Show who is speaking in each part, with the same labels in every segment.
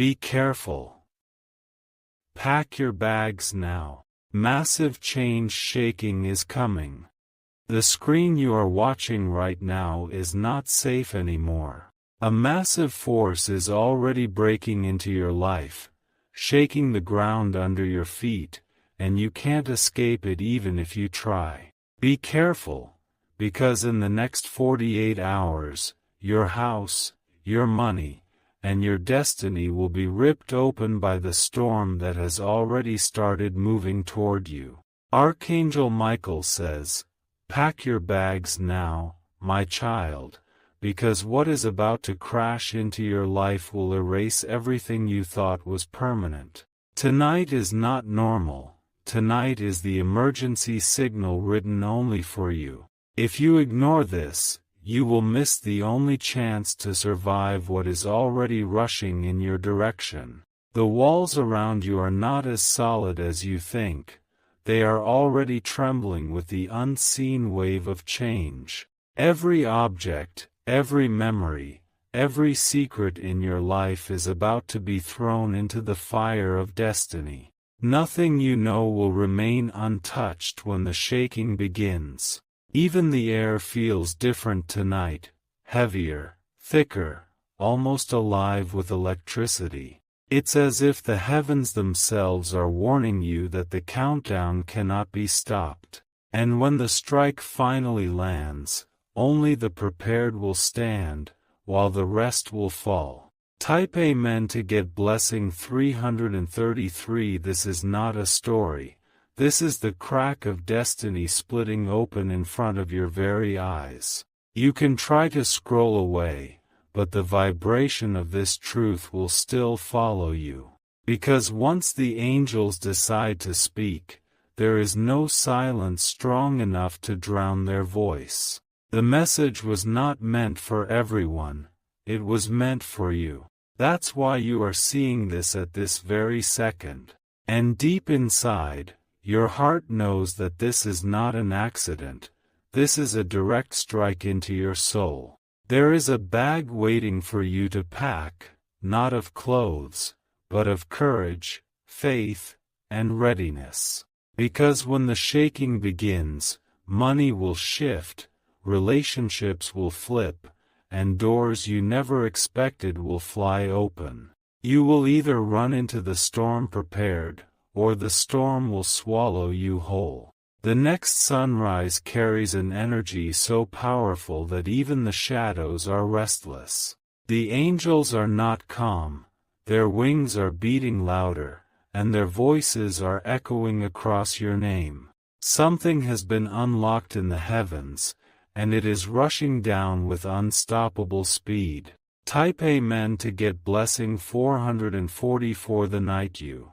Speaker 1: Be careful. Pack your bags now. Massive change shaking is coming. The screen you are watching right now is not safe anymore. A massive force is already breaking into your life, shaking the ground under your feet, and you can't escape it even if you try. Be careful, because in the next 48 hours, your house, your money, and your destiny will be ripped open by the storm that has already started moving toward you. Archangel Michael says, "Pack your bags now, my child, because what is about to crash into your life will erase everything you thought was permanent." Tonight is not normal. Tonight is the emergency signal written only for you. If you ignore this, you will miss the only chance to survive what is already rushing in your direction. The walls around you are not as solid as you think. They are already trembling with the unseen wave of change. Every object, every memory, every secret in your life is about to be thrown into the fire of destiny. Nothing you know will remain untouched when the shaking begins. Even the air feels different tonight, heavier, thicker, almost alive with electricity. It's as if the heavens themselves are warning you that the countdown cannot be stopped. And when the strike finally lands, only the prepared will stand, while the rest will fall. Type Amen to get blessing 333. This is not a story. This is the crack of destiny splitting open in front of your very eyes. You can try to scroll away, but the vibration of this truth will still follow you. Because once the angels decide to speak, there is no silence strong enough to drown their voice. The message was not meant for everyone, it was meant for you. That's why you are seeing this at this very second. And deep inside, your heart knows that this is not an accident, this is a direct strike into your soul. There is a bag waiting for you to pack, not of clothes, but of courage, faith, and readiness. Because when the shaking begins, money will shift, relationships will flip, and doors you never expected will fly open. You will either run into the storm prepared, or the storm will swallow you whole. The next sunrise carries an energy so powerful that even the shadows are restless. The angels are not calm, their wings are beating louder, and their voices are echoing across your name. Something has been unlocked in the heavens, and it is rushing down with unstoppable speed. Type Amen to get blessing 444. The night you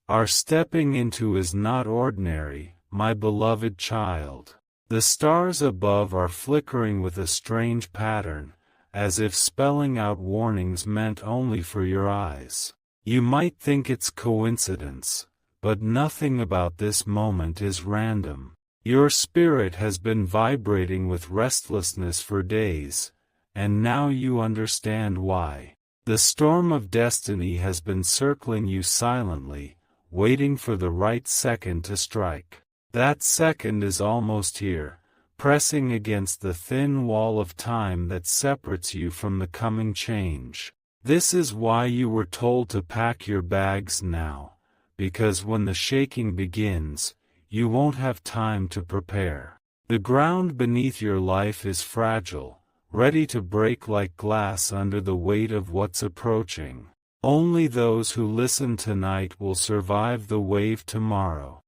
Speaker 1: are stepping into is not ordinary, my beloved child. The stars above are flickering with a strange pattern, as if spelling out warnings meant only for your eyes. You might think it's coincidence, but nothing about this moment is random. Your spirit has been vibrating with restlessness for days, and now you understand why. The storm of destiny has been circling you silently, waiting for the right second to strike. That second is almost here, pressing against the thin wall of time that separates you from the coming change. This is why you were told to pack your bags now, because when the shaking begins, you won't have time to prepare. The ground beneath your life is fragile, ready to break like glass under the weight of what's approaching. Only those who listen tonight will survive the wave tomorrow.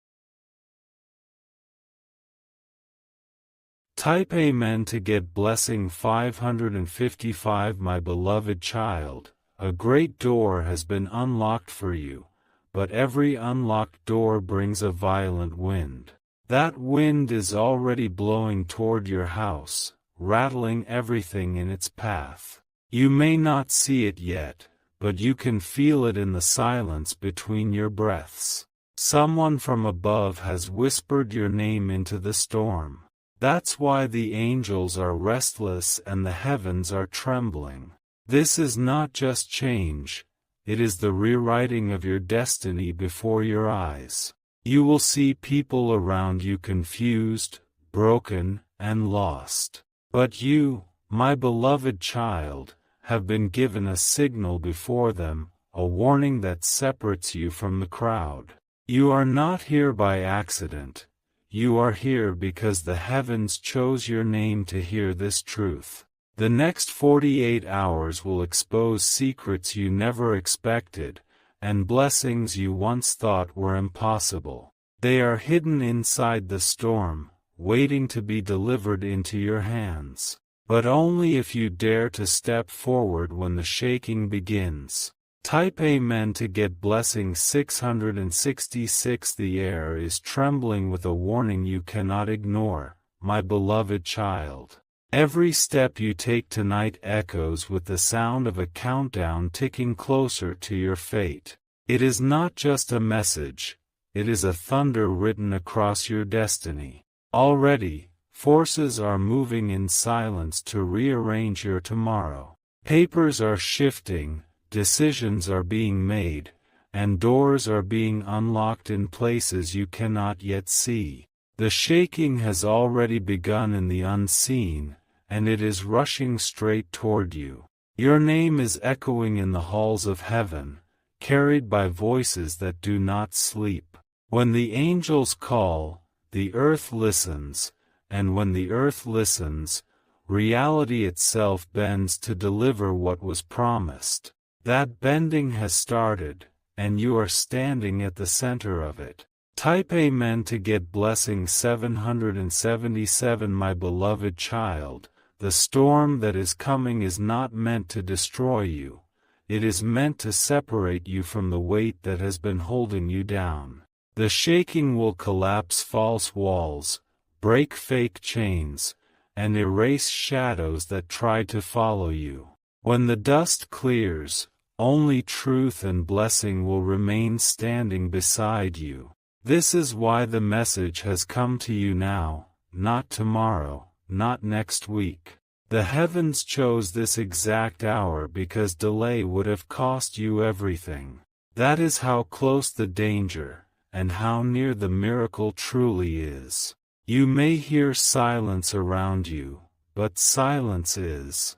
Speaker 1: Type Amen to get blessing 555. My beloved child, a great door has been unlocked for you, but every unlocked door brings a violent wind. That wind is already blowing toward your house, rattling everything in its path. You may not see it yet, but you can feel it in the silence between your breaths. Someone from above has whispered your name into the storm. That's why the angels are restless and the heavens are trembling. This is not just change, it is the rewriting of your destiny before your eyes. You will see people around you confused, broken, and lost. But you, my beloved child, have been given a signal before them, a warning that separates you from the crowd. You are not here by accident. You are here because the heavens chose your name to hear this truth. The next 48 hours will expose secrets you never expected, and blessings you once thought were impossible. They are hidden inside the storm, waiting to be delivered into your hands. But only if you dare to step forward when the shaking begins. Type Amen to get blessing 666. The air is trembling with a warning you cannot ignore, my beloved child. Every step you take tonight echoes with the sound of a countdown ticking closer to your fate. It is not just a message, it is a thunder written across your destiny. Already, forces are moving in silence to rearrange your tomorrow. Papers are shifting, decisions are being made, and doors are being unlocked in places you cannot yet see. The shaking has already begun in the unseen, and it is rushing straight toward you. Your name is echoing in the halls of heaven, carried by voices that do not sleep. When the angels call, the earth listens, and when the earth listens, reality itself bends to deliver what was promised. That bending has started, and you are standing at the center of it. Type Amen to get blessing 777. My beloved child, the storm that is coming is not meant to destroy you. It is meant to separate you from the weight that has been holding you down. The shaking will collapse false walls, break fake chains, and erase shadows that try to follow you. When the dust clears, only truth and blessing will remain standing beside you. This is why the message has come to you now, not tomorrow, not next week. The heavens chose this exact hour because delay would have cost you everything. That is how close the danger, and how near the miracle truly is. You may hear silence around you, but silence is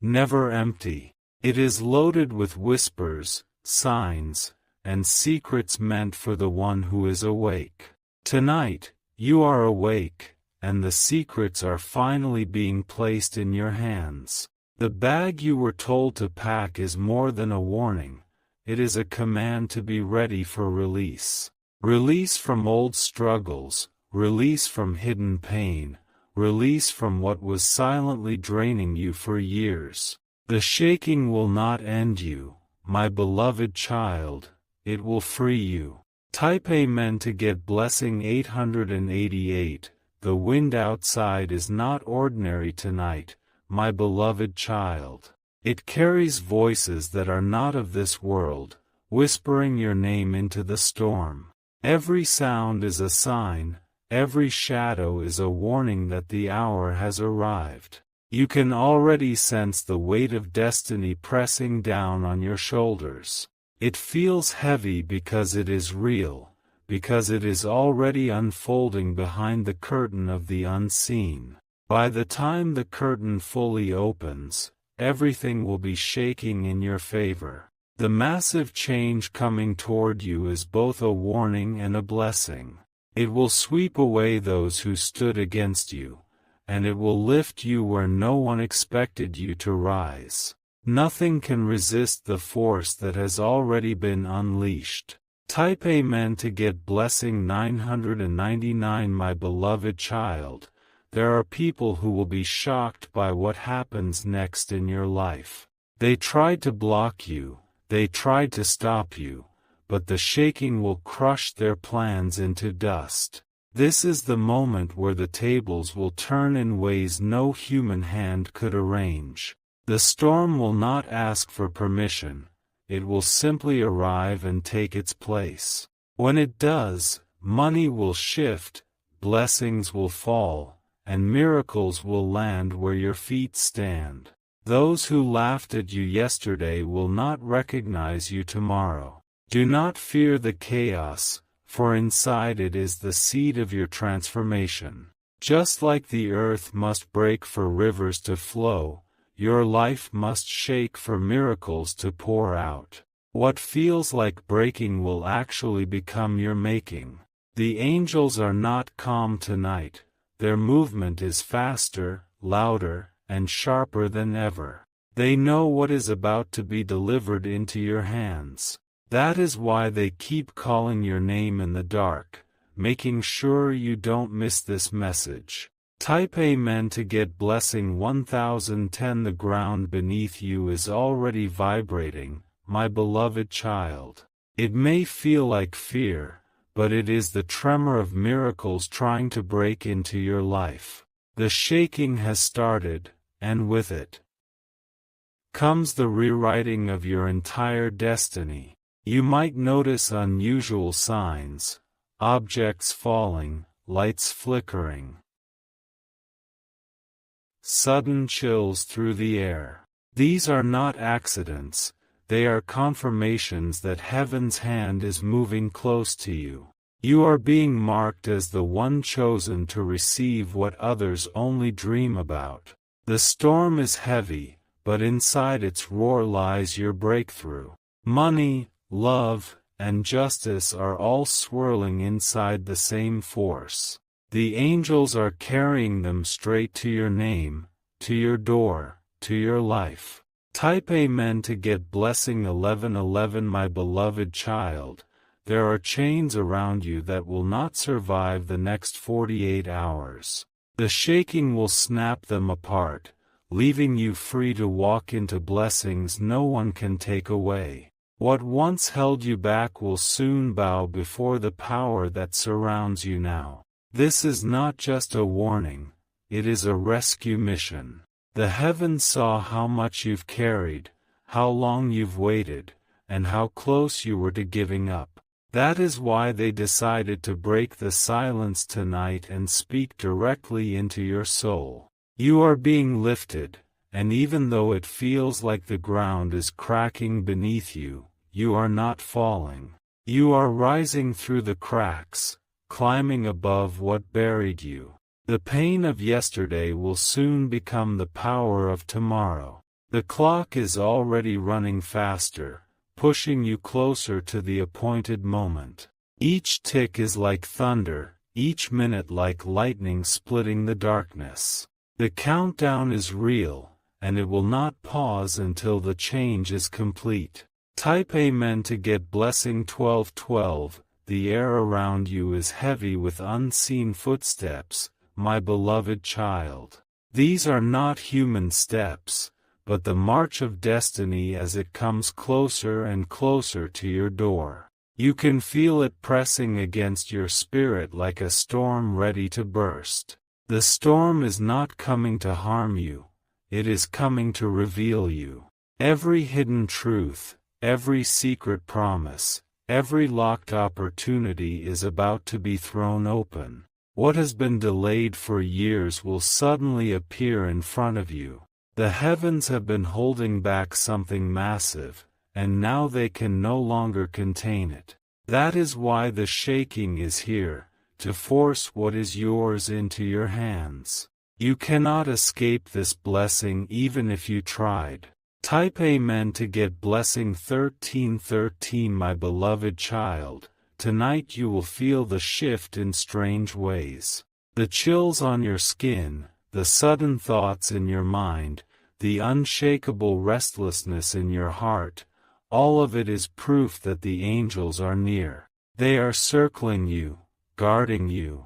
Speaker 1: never empty. It is loaded with whispers, signs, and secrets meant for the one who is awake. Tonight, you are awake, and the secrets are finally being placed in your hands. The bag you were told to pack is more than a warning, it is a command to be ready for release. Release from old struggles, release from hidden pain, release from what was silently draining you for years. The shaking will not end you, my beloved child, it will free you. Type Amen to get blessing 888. The wind outside is not ordinary tonight, my beloved child. It carries voices that are not of this world, whispering your name into the storm. Every sound is a sign, every shadow is a warning that the hour has arrived. You can already sense the weight of destiny pressing down on your shoulders. It feels heavy because it is real, because it is already unfolding behind the curtain of the unseen. By the time the curtain fully opens, everything will be shaking in your favor. The massive change coming toward you is both a warning and a blessing. It will sweep away those who stood against you, and it will lift you where no one expected you to rise. Nothing can resist the force that has already been unleashed. Type Amen to get blessing 999. My beloved child, there are people who will be shocked by what happens next in your life. They tried to block you, they tried to stop you, but the shaking will crush their plans into dust. This is the moment where the tables will turn in ways no human hand could arrange. The storm will not ask for permission, it will simply arrive and take its place. When it does, money will shift, blessings will fall, and miracles will land where your feet stand. Those who laughed at you yesterday will not recognize you tomorrow. Do not fear the chaos, for inside it is the seed of your transformation. Just like the earth must break for rivers to flow, your life must shake for miracles to pour out. What feels like breaking will actually become your making. The angels are not calm tonight. Their movement is faster, louder, and sharper than ever. They know what is about to be delivered into your hands. That is why they keep calling your name in the dark, making sure you don't miss this message. Type Amen to get blessing 1010. The ground beneath you is already vibrating, my beloved child. It may feel like fear, but it is the tremor of miracles trying to break into your life. The shaking has started, and with it comes the rewriting of your entire destiny. You might notice unusual signs, objects falling, lights flickering, sudden chills through the air. These are not accidents, they are confirmations that heaven's hand is moving close to you. You are being marked as the one chosen to receive what others only dream about. The storm is heavy, but inside its roar lies your breakthrough. Money, love, and justice are all swirling inside the same force. The angels are carrying them straight to your name, to your door, to your life. Type Amen to get blessing 1111. My beloved child, there are chains around you that will not survive the next 48 hours. The shaking will snap them apart, leaving you free to walk into blessings no one can take away. What once held you back will soon bow before the power that surrounds you now. This is not just a warning, it is a rescue mission. The heavens saw how much you've carried, how long you've waited, and how close you were to giving up. That is why they decided to break the silence tonight and speak directly into your soul. You are being lifted, and even though it feels like the ground is cracking beneath you, you are not falling. You are rising through the cracks, climbing above what buried you. The pain of yesterday will soon become the power of tomorrow. The clock is already running faster, pushing you closer to the appointed moment. Each tick is like thunder, each minute like lightning splitting the darkness. The countdown is real, and it will not pause until the change is complete. Type Amen to get blessing 1212. The air around you is heavy with unseen footsteps, my beloved child. These are not human steps, but the march of destiny as it comes closer and closer to your door. You can feel it pressing against your spirit like a storm ready to burst. The storm is not coming to harm you, it is coming to reveal you. Every hidden truth, every secret promise, every locked opportunity is about to be thrown open. What has been delayed for years will suddenly appear in front of you. The heavens have been holding back something massive, and now they can no longer contain it. That is why the shaking is here, to force what is yours into your hands. You cannot escape this blessing even if you tried. Type Amen to get blessing 1313. My beloved child, tonight you will feel the shift in strange ways. The chills on your skin, the sudden thoughts in your mind, the unshakable restlessness in your heart, all of it is proof that the angels are near. They are circling you, guarding you,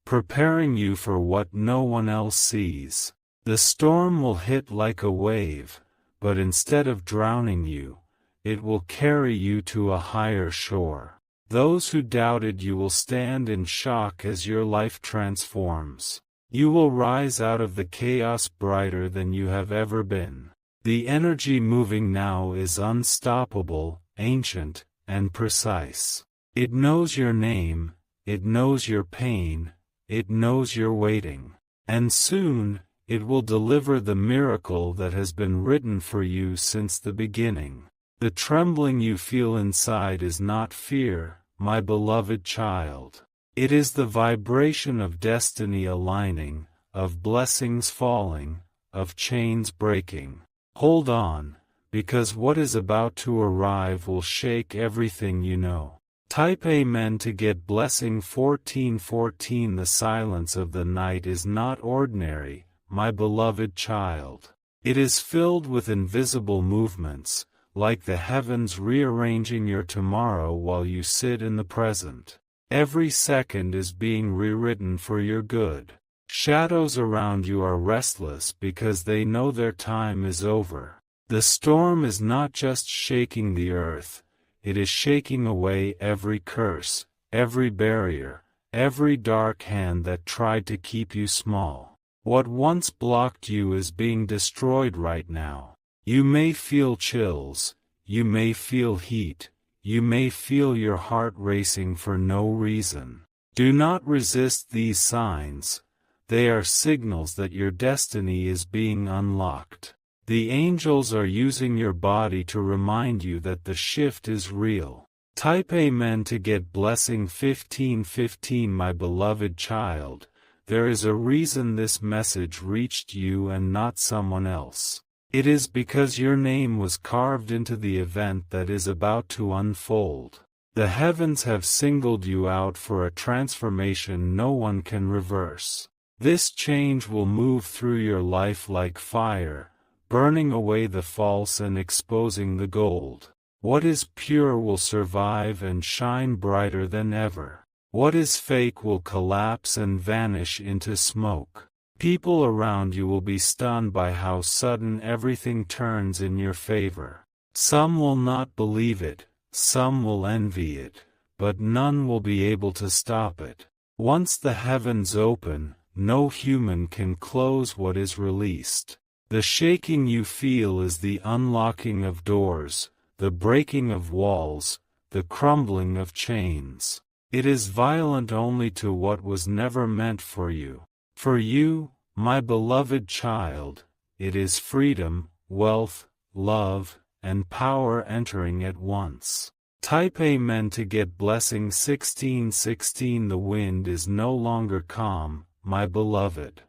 Speaker 1: preparing you for what no one else sees. The storm will hit like a wave, but instead of drowning you, it will carry you to a higher shore. Those who doubted you will stand in shock as your life transforms. You will rise out of the chaos brighter than you have ever been. The energy moving now is unstoppable, ancient, and precise. It knows your name, it knows your pain, it knows your waiting. And soon, It will deliver the miracle that has been written for you since the beginning. The trembling you feel inside is not fear, my beloved child. It is the vibration of destiny aligning, of blessings falling, of chains breaking. Hold on, because what is about to arrive will shake everything you know. Type Amen to get blessing 1414. The silence of the night is not ordinary, my beloved child. It is filled with invisible movements, like the heavens rearranging your tomorrow while you sit in the present. Every second is being rewritten for your good. Shadows around you are restless because they know their time is over. The storm is not just shaking the earth, it is shaking away every curse, every barrier, every dark hand that tried to keep you small. What once blocked you is being destroyed right now. You may feel chills, you may feel heat, you may feel your heart racing for no reason. Do not resist these signs. They are signals that your destiny is being unlocked. The angels are using your body to remind you that the shift is real. Type Amen to get blessing 1515. My beloved child, there is a reason this message reached you and not someone else. It is because your name was carved into the event that is about to unfold. The heavens have singled you out for a transformation no one can reverse. This change will move through your life like fire, burning away the false and exposing the gold. What is pure will survive and shine brighter than ever. What is fake will collapse and vanish into smoke. People around you will be stunned by how sudden everything turns in your favor. Some will not believe it, some will envy it, but none will be able to stop it. Once the heavens open, no human can close what is released. The shaking you feel is the unlocking of doors, the breaking of walls, the crumbling of chains. It is violent only to what was never meant for you. For you, my beloved child, it is freedom, wealth, love, and power entering at once. Type Amen to get blessing 1616. The wind is no longer calm, my beloved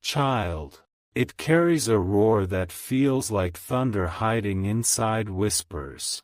Speaker 1: child. It carries a roar that feels like thunder hiding inside whispers.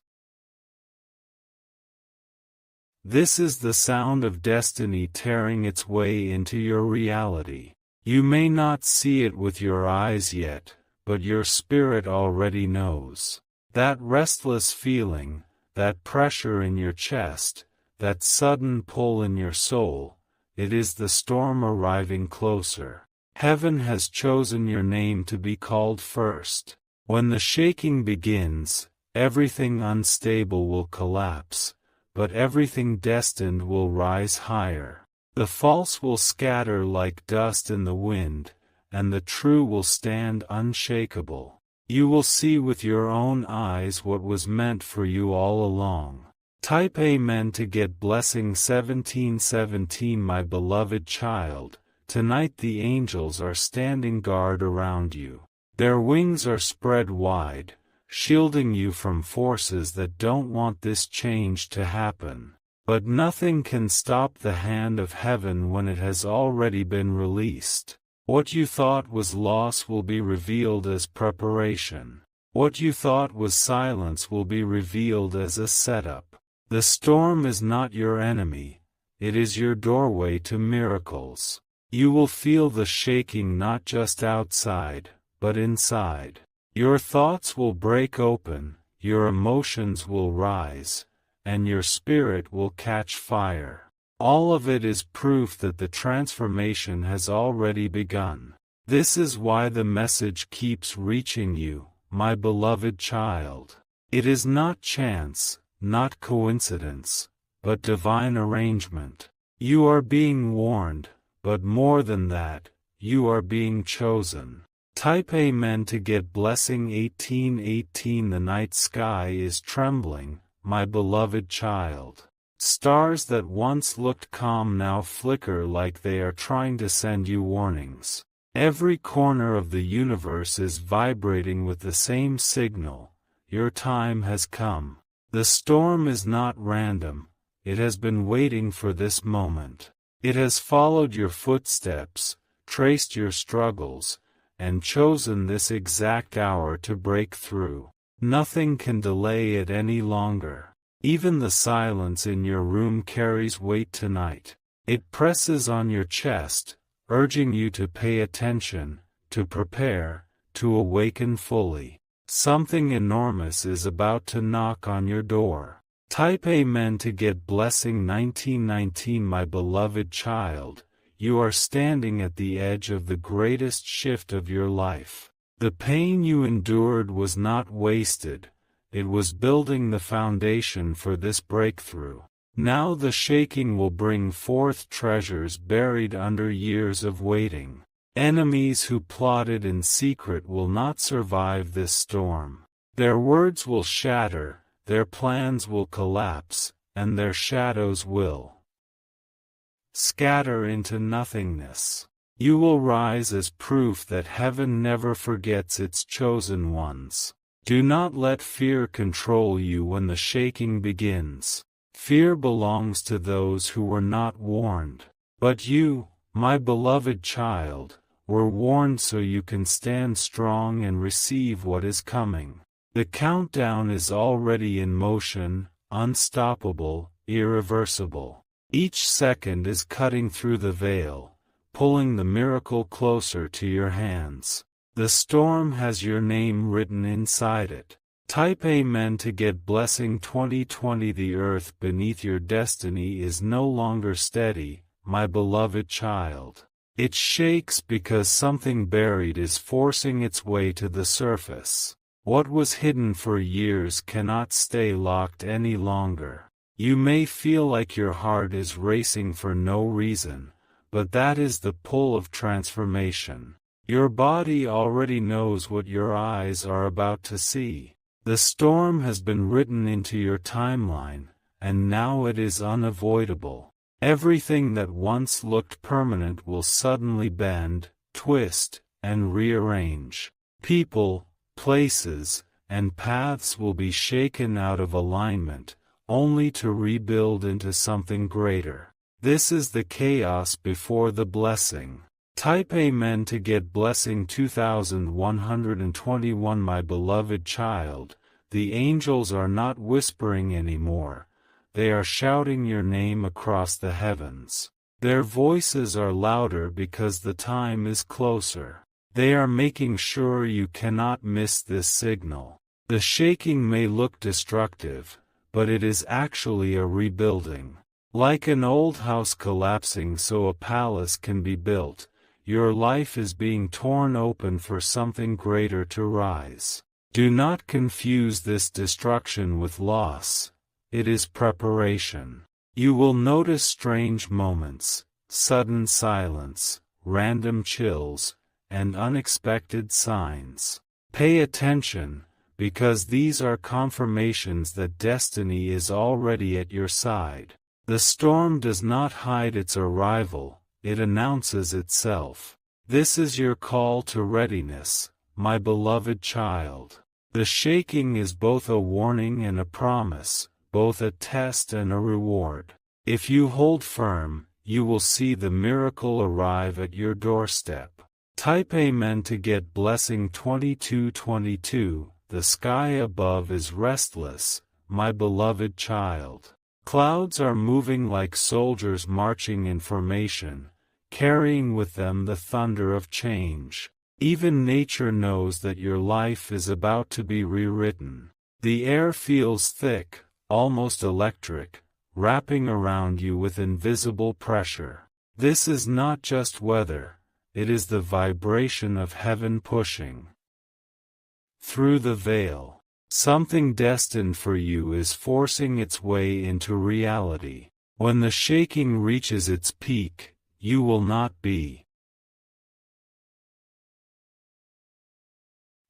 Speaker 1: This is the sound of destiny tearing its way into your reality. You may not see it with your eyes yet, but your spirit already knows. That restless feeling, that pressure in your chest, that sudden pull in your soul, it is the storm arriving closer. Heaven has chosen your name to be called first. When the shaking begins, everything unstable will collapse, but everything destined will rise higher. The false will scatter like dust in the wind, and the true will stand unshakable. You will see with your own eyes what was meant for you all along. Type Amen to get blessing 1717. My beloved child, tonight the angels are standing guard around you. Their wings are spread wide, shielding you from forces that don't want this change to happen. But nothing can stop the hand of heaven when it has already been released. What you thought was loss will be revealed as preparation. What you thought was silence will be revealed as a setup. The storm is not your enemy, it is your doorway to miracles. You will feel the shaking not just outside, but inside. Your thoughts will break open, your emotions will rise, and your spirit will catch fire. All of it is proof that the transformation has already begun. This is why the message keeps reaching you, my beloved child. It is not chance, not coincidence, but divine arrangement. You are being warned, but more than that, you are being chosen. Type Amen to get blessing 1818. The night sky is trembling, my beloved child. Stars that once looked calm now flicker like they are trying to send you warnings. Every corner of the universe is vibrating with the same signal: your time has come. The storm is not random, it has been waiting for this moment. It has followed your footsteps, traced your struggles, and chosen this exact hour to break through. Nothing can delay it any longer. Even the silence in your room carries weight tonight. It presses on your chest, urging you to pay attention, to prepare, to awaken fully. Something enormous is about to knock on your door. Type Amen to get blessing 1919. My beloved child, you are standing at the edge of the greatest shift of your life. The pain you endured was not wasted, it was building the foundation for this breakthrough. Now the shaking will bring forth treasures buried under years of waiting. Enemies who plotted in secret will not survive this storm. Their words will shatter, their plans will collapse, and their shadows will scatter into nothingness. You will rise as proof that heaven never forgets its chosen ones. Do not let fear control you when the shaking begins. Fear belongs to those who were not warned. But you, my beloved child, were warned so you can stand strong and receive what is coming. The countdown is already in motion, unstoppable, irreversible. Each second is cutting through the veil, pulling the miracle closer to your hands. The storm has your name written inside it. Type Amen to get blessing 2020. The earth beneath your destiny is no longer steady, my beloved child. It shakes because something buried is forcing its way to the surface. What was hidden for years cannot stay locked any longer. You may feel like your heart is racing for no reason, but that is the pull of transformation. Your body already knows what your eyes are about to see. The storm has been written into your timeline, and now it is unavoidable. Everything that once looked permanent will suddenly bend, twist, and rearrange. People, places, and paths will be shaken out of alignment, only to rebuild into something greater. This is the chaos before the blessing. Type Amen to get blessing 2121. My beloved child, the angels are not whispering anymore. They are shouting your name across the heavens. Their voices are louder because the time is closer. They are making sure you cannot miss this signal. The shaking may look destructive, but it is actually a rebuilding. Like an old house collapsing so a palace can be built, your life is being torn open for something greater to rise. Do not confuse this destruction with loss. It is preparation. You will notice strange moments, sudden silence, random chills, and unexpected signs. Pay attention, because these are confirmations that destiny is already at your side. The storm does not hide its arrival, it announces itself. This is your call to readiness, my beloved child. The shaking is both a warning and a promise, both a test and a reward. If you hold firm, you will see the miracle arrive at your doorstep. Type Amen to get blessing 2222. The sky above is restless, my beloved child. Clouds are moving like soldiers marching in formation, carrying with them the thunder of change. Even nature knows that your life is about to be rewritten. The air feels thick, almost electric, wrapping around you with invisible pressure. This is not just weather, it is the vibration of heaven pushing through the veil. Something destined for you is forcing its way into reality. When the shaking reaches its peak, you will not be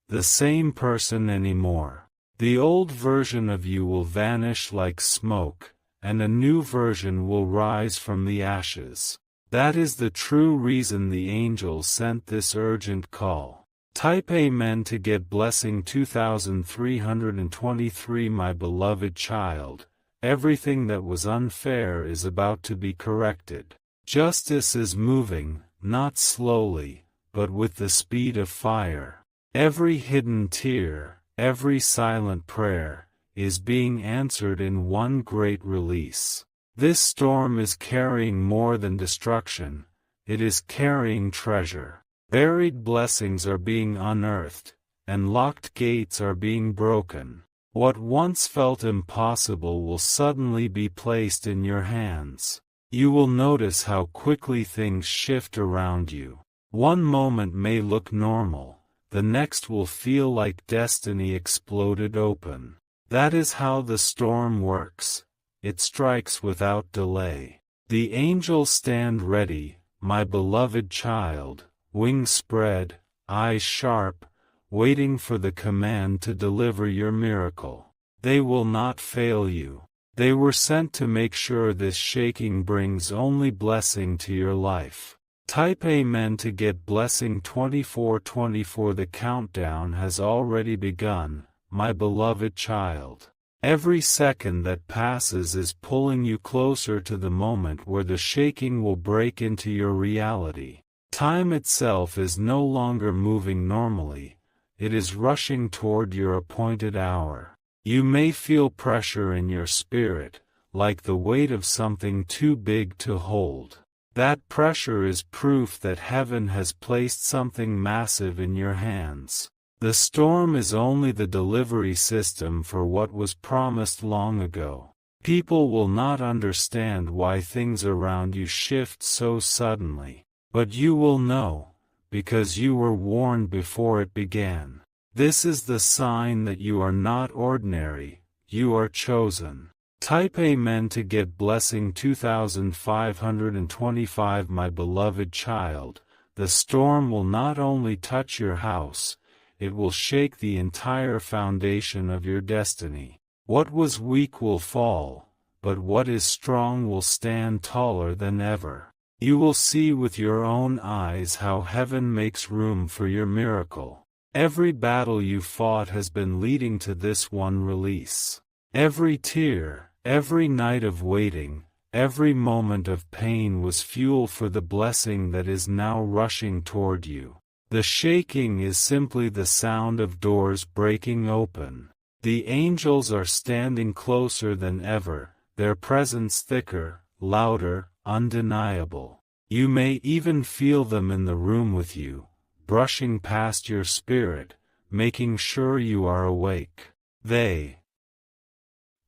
Speaker 1: the same person anymore. The old version of you will vanish like smoke, and a new version will rise from the ashes. That is the true reason the angels sent this urgent call. Type Amen to get blessing 2323. My beloved child, everything that was unfair is about to be corrected. Justice is moving, not slowly, but with the speed of fire. Every hidden tear, every silent prayer, is being answered in one great release. This storm is carrying more than destruction, it is carrying treasure. Buried blessings are being unearthed, and locked gates are being broken. What once felt impossible will suddenly be placed in your hands. You will notice how quickly things shift around you. One moment may look normal, the next will feel like destiny exploded open. That is how the storm works. It strikes without delay. The angels stand ready, my beloved child, wings spread, eyes sharp, waiting for the command to deliver your miracle. They will not fail you. They were sent to make sure this shaking brings only blessing to your life. Type Amen to get blessing 2424. The countdown has already begun, my beloved child. Every second that passes is pulling you closer to the moment where the shaking will break into your reality. Time itself is no longer moving normally, it is rushing toward your appointed hour. You may feel pressure in your spirit, like the weight of something too big to hold. That pressure is proof that heaven has placed something massive in your hands. The storm is only the delivery system for what was promised long ago. People will not understand why things around you shift so suddenly. But you will know, because you were warned before it began. This is the sign that you are not ordinary, you are chosen. Type Amen to get blessing 2525. My beloved child, the storm will not only touch your house, it will shake the entire foundation of your destiny. What was weak will fall, but what is strong will stand taller than ever. You will see with your own eyes how heaven makes room for your miracle. Every battle you fought has been leading to this one release. Every tear, every night of waiting, every moment of pain was fuel for the blessing that is now rushing toward you. The shaking is simply the sound of doors breaking open. The angels are standing closer than ever, their presence thicker, louder, undeniable. You may even feel them in the room with you, brushing past your spirit, making sure you are awake. They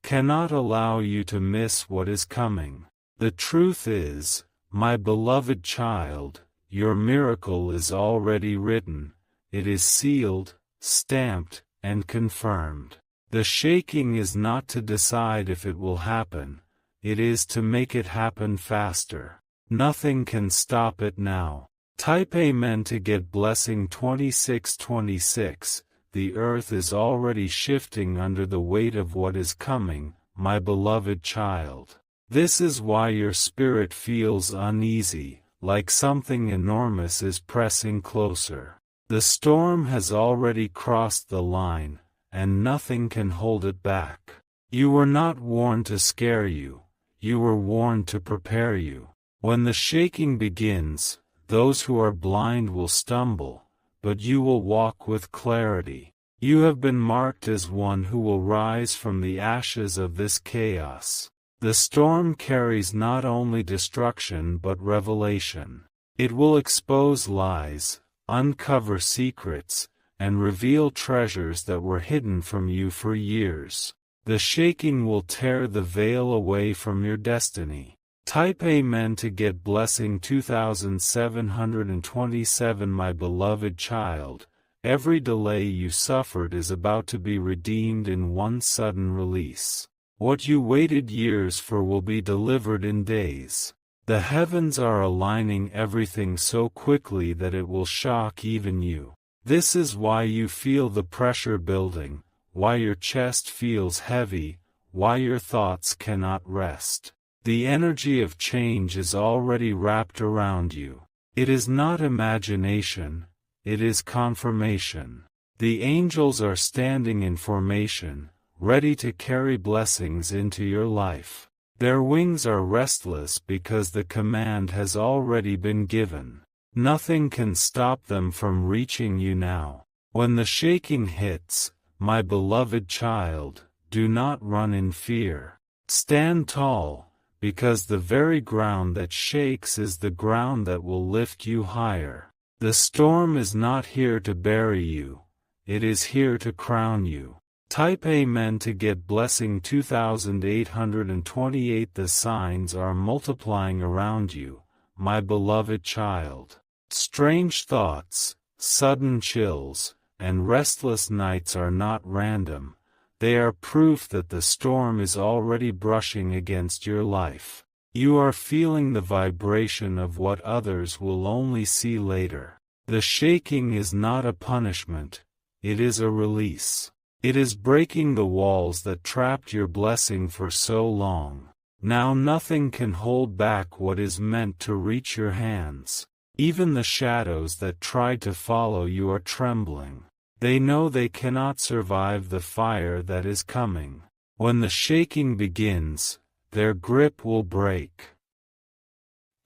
Speaker 1: cannot allow you to miss what is coming. The truth is, my beloved child, your miracle is already written, it is sealed, stamped, and confirmed. The shaking is not to decide if it will happen, it is to make it happen faster. Nothing can stop it now. Type Amen to get blessing 2626. The earth is already shifting under the weight of what is coming, my beloved child. This is why your spirit feels uneasy, like something enormous is pressing closer. The storm has already crossed the line, and nothing can hold it back. You were not warned to scare you, you were warned to prepare you. When the shaking begins, those who are blind will stumble, but you will walk with clarity. You have been marked as one who will rise from the ashes of this chaos. The storm carries not only destruction but revelation. It will expose lies, uncover secrets, and reveal treasures that were hidden from you for years. The shaking will tear the veil away from your destiny. Type Amen to get blessing 2727. My beloved child, every delay you suffered is about to be redeemed in one sudden release. What you waited years for will be delivered in days. The heavens are aligning everything so quickly that it will shock even you. This is why you feel the pressure building, why your chest feels heavy, why your thoughts cannot rest. The energy of change is already wrapped around you. It is not imagination, it is confirmation. The angels are standing in formation, ready to carry blessings into your life. Their wings are restless because the command has already been given. Nothing can stop them from reaching you now. When the shaking hits, my beloved child, do not run in fear. Stand tall, because the very ground that shakes is the ground that will lift you higher. The storm is not here to bury you, it is here to crown you. Type Amen to get blessing 2828. The signs are multiplying around you, my beloved child. Strange thoughts, sudden chills, and restless nights are not random. They are proof that the storm is already brushing against your life. You are feeling the vibration of what others will only see later. The shaking is not a punishment, it is a release. It is breaking the walls that trapped your blessing for so long. Now nothing can hold back what is meant to reach your hands. Even the shadows that tried to follow you are trembling. They know they cannot survive the fire that is coming. When the shaking begins, their grip will break,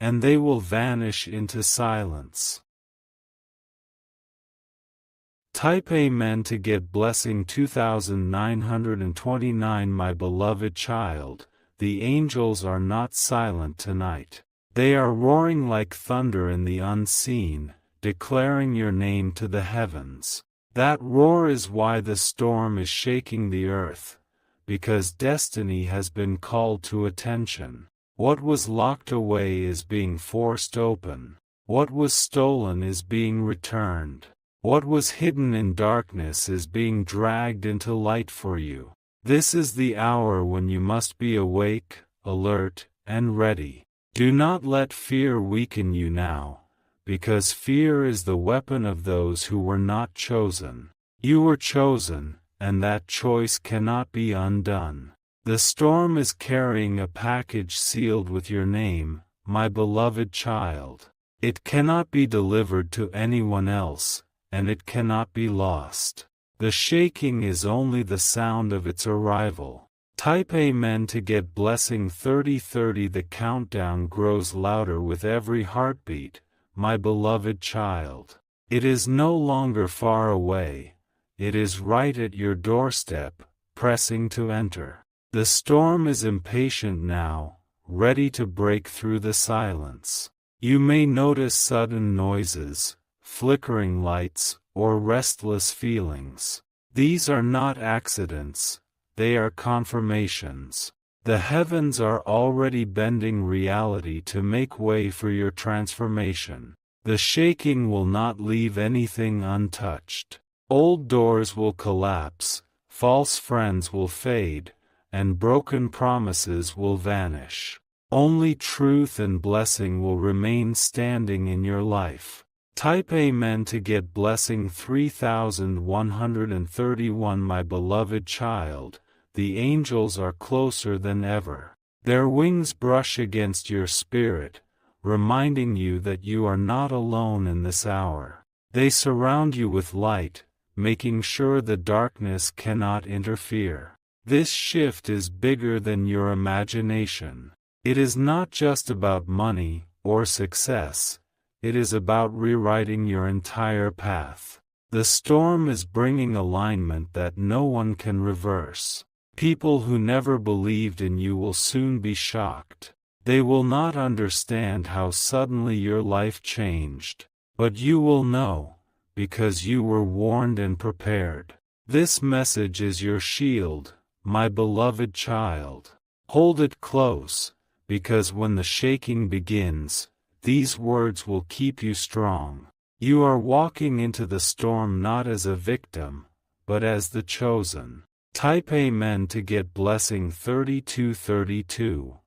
Speaker 1: and they will vanish into silence. Type Amen to get blessing 2929. My beloved child, the angels are not silent tonight. They are roaring like thunder in the unseen, declaring your name to the heavens. That roar is why the storm is shaking the earth, because destiny has been called to attention. What was locked away is being forced open. What was stolen is being returned. What was hidden in darkness is being dragged into light for you. This is the hour when you must be awake, alert, and ready. Do not let fear weaken you now, because fear is the weapon of those who were not chosen. You were chosen, and that choice cannot be undone. The storm is carrying a package sealed with your name, my beloved child. It cannot be delivered to anyone else, and it cannot be lost. The shaking is only the sound of its arrival. Type Amen to get blessing 3030. The countdown grows louder with every heartbeat, my beloved child. It is no longer far away. It is right at your doorstep, pressing to enter. The storm is impatient now, ready to break through the silence. You may notice sudden noises, flickering lights, or restless feelings. These are not accidents, they are confirmations. The heavens are already bending reality to make way for your transformation. The shaking will not leave anything untouched. Old doors will collapse, false friends will fade, and broken promises will vanish. Only truth and blessing will remain standing in your life. Type Amen to get blessing 3131. My beloved child, the angels are closer than ever. Their wings brush against your spirit, reminding you that you are not alone in this hour. They surround you with light, making sure the darkness cannot interfere. This shift is bigger than your imagination. It is not just about money or success. It is about rewriting your entire path. The storm is bringing alignment that no one can reverse. People who never believed in you will soon be shocked. They will not understand how suddenly your life changed. But you will know, because you were warned and prepared. This message is your shield, my beloved child. Hold it close, because when the shaking begins, these words will keep you strong. You are walking into the storm not as a victim, but as the chosen. Type Amen to get blessing 3232.